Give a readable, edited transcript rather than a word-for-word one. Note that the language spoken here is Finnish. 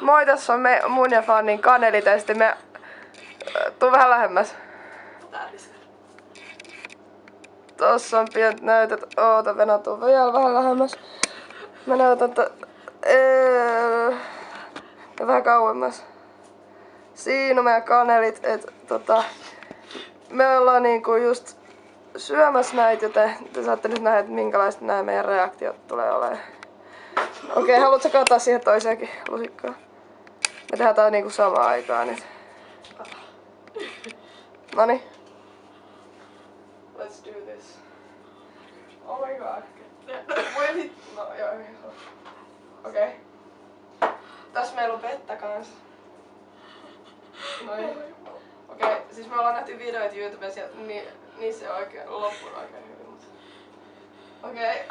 Moi, tässä on mun ja Fannin kanelitesti. Tuu vähän lähemmäs. Tossa on pienet näytöt. Oota, Venä, tuu vielä vähän lähemmäs. Mä näytän ja vähän kauemmas. Siinä on meidän kanelit, me ollaan niinku just syömässä näitä, joten te saatte nyt nähdä, että minkälaiset nämä meidän reaktiot tulee olemaan. Okei, haluatko kaataa siihen toiseenkin lusikkaan? Me tehdään tää niinku samaan aikaan nyt. Noniin. Let's do this. Oh my god. No joo. Okei. Tässä meillä on vettä kans. Noin. Okei, siis me ollaan nähty videoita YouTubessa ja niissä on oikein loppuun oikein hyvin, mutta... Okei.